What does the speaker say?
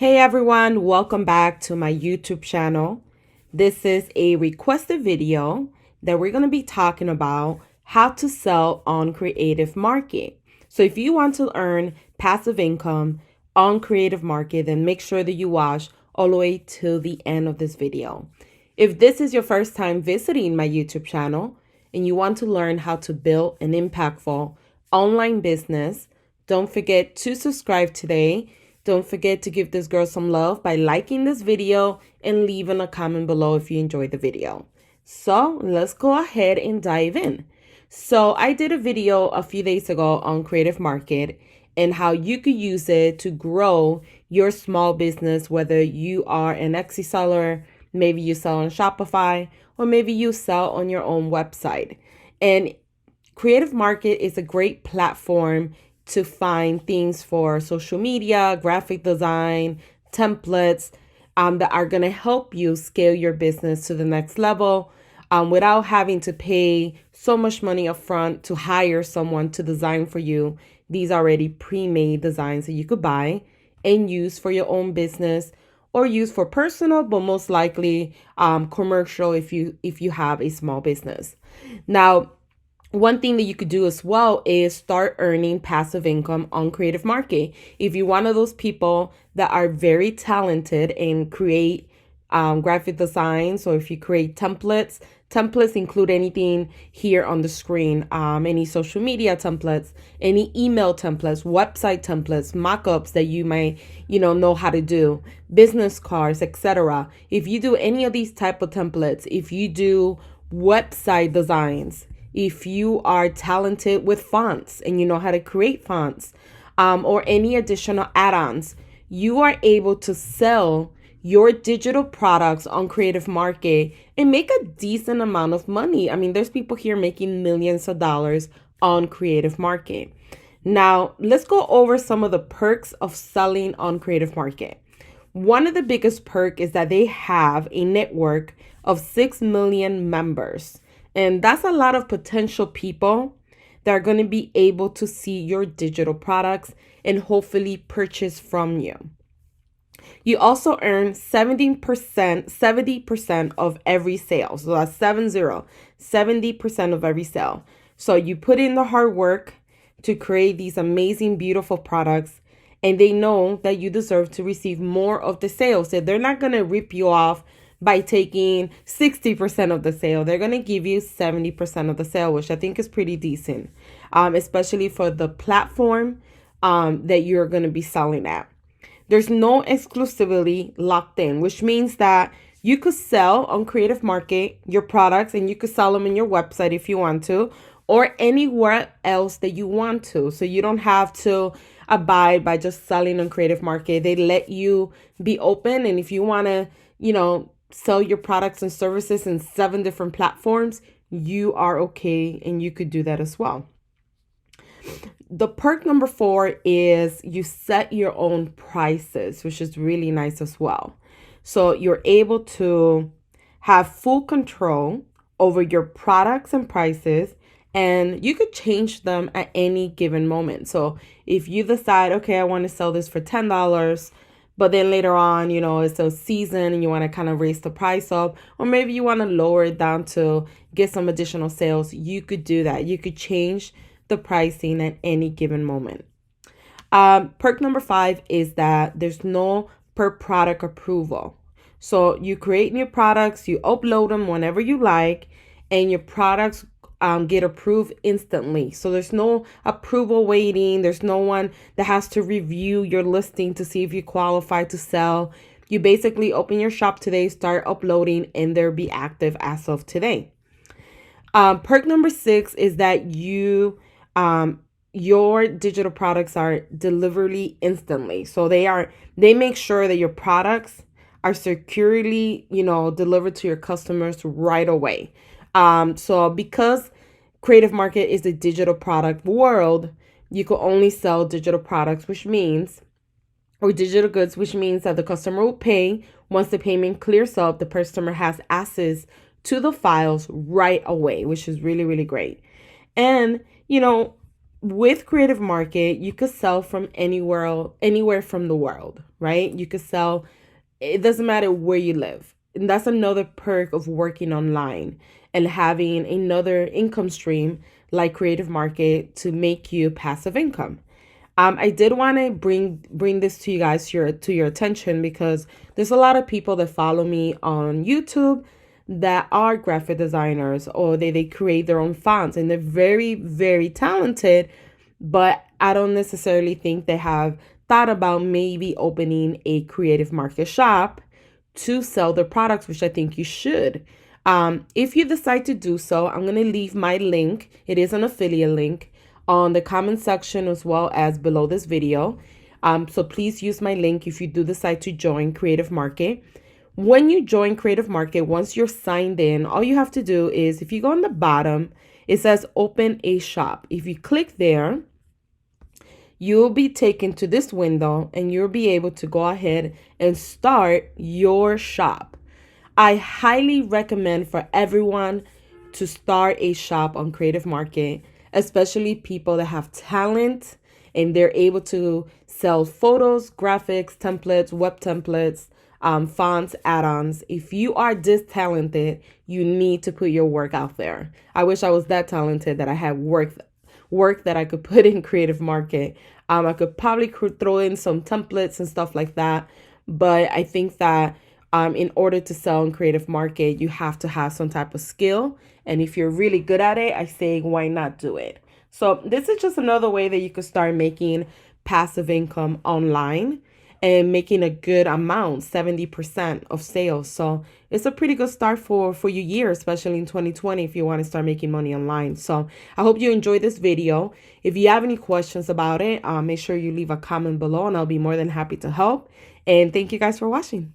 Hey everyone, welcome back to my YouTube channel. This is a requested video that we're going to be talking about how to sell on Creative Market. So if you want to earn passive income on Creative Market, then make sure that you watch all the way till the end of this video. If this is your first time visiting my YouTube channel and you want to learn how to build an impactful online business, don't forget to subscribe today. Don't forget to give this girl some love by liking this video and leaving a comment below if you enjoyed the video. So let's go ahead and dive in. So I did a video a few days ago on Creative Market and how you could use it to grow your small business, whether you are an Etsy seller, maybe you sell on Shopify, or maybe you sell on your own website. And Creative Market is a great platform to find things for social media, graphic design, templates that are going to help you scale your business to the next level without having to pay so much money upfront to hire someone to design for you these already pre-made designs that you could buy and use for your own business or use for personal, but most likely commercial if you have a small business. Now, one thing that you could do as well is start earning passive income on Creative Market. If you're one of those people that are very talented and create graphic designs, or if you create templates include anything here on the screen, any social media templates, any email templates, website templates, mock-ups that you may know how to do, business cards, etc. If you do any of these type of templates, if you do website designs, if you are talented with fonts and you know how to create fonts, or any additional add-ons, you are able to sell your digital products on Creative Market and make a decent amount of money. I mean, there's people here making millions of dollars on Creative Market. Now, let's go over some of the perks of selling on Creative Market. One of the biggest perks is that they have a network of 6 million members. And that's a lot of potential people that are going to be able to see your digital products and hopefully purchase from you. You also earn 70% of every sale. So that's 70% of every sale. So you put in the hard work to create these amazing, beautiful products, and they know that you deserve to receive more of the sales. So they're not going to rip you off by taking 60% of the sale. They're going to give you 70% of the sale, which I think is pretty decent, especially for the platform that you're going to be selling at. There's no exclusivity locked in, which means that you could sell on Creative Market your products and you could sell them in your website if you want to, or anywhere else that you want to. So you don't have to abide by just selling on Creative Market. They let you be open. And if you want to, sell your products and services in 7 different platforms, you are okay and you could do that as well. The perk number 4 is you set your own prices, which is really nice as well. So you're able to have full control over your products and prices, and you could change them at any given moment. So if you decide, okay, I want to sell this for $10, but then later on, it's a season and you want to kind of raise the price up, or maybe you want to lower it down to get some additional sales, you could do that. You could change the pricing at any given moment. Perk number 5 is that there's no per product approval. So you create new products, you upload them whenever you like, and your products get approved instantly. So there's no approval waiting. There's no one that has to review your listing to see if you qualify to sell. You basically open your shop today, start uploading, and they'll be active as of today. Perk number 6 is that your digital products are delivered instantly. So they make sure that your products are securely, delivered to your customers right away. So because Creative Market is a digital product world, you can only sell digital products, or digital goods, which means that the customer will pay. Once the payment clears up, the customer has access to the files right away, which is really, really great. And, with Creative Market, you could sell from anywhere from the world, right? You could sell, it doesn't matter where you live. And that's another perk of working online and having another income stream like Creative Market to make you passive income. I did want to bring this to you guys, to your attention, because there's a lot of people that follow me on YouTube that are graphic designers, or they create their own fonts, and they're very, very talented, but I don't necessarily think they have thought about maybe opening a Creative Market shop to sell their products, which I think you should. If you decide to do so, I'm going to leave my link. It is an affiliate link on the comment section as well as below this video. So please use my link if you do decide to join Creative Market. When you join Creative Market, once you're signed in, all you have to do is, if you go on the bottom, it says open a shop. If you click there, you'll be taken to this window and you'll be able to go ahead and start your shop. I highly recommend for everyone to start a shop on Creative Market, especially people that have talent and they're able to sell photos, graphics, templates, web templates, fonts, add-ons. If you are this talented, you need to put your work out there. I wish I was that talented that I had work that I could put in Creative Market. I could probably throw in some templates and stuff like that, but I think that in order to sell in Creative Market, you have to have some type of skill. And if you're really good at it, I say, why not do it? So this is just another way that you could start making passive income online and making a good amount, 70% of sales. So it's a pretty good start for your year, especially in 2020, if you want to start making money online. So I hope you enjoyed this video. If you have any questions about it, make sure you leave a comment below and I'll be more than happy to help. And thank you guys for watching.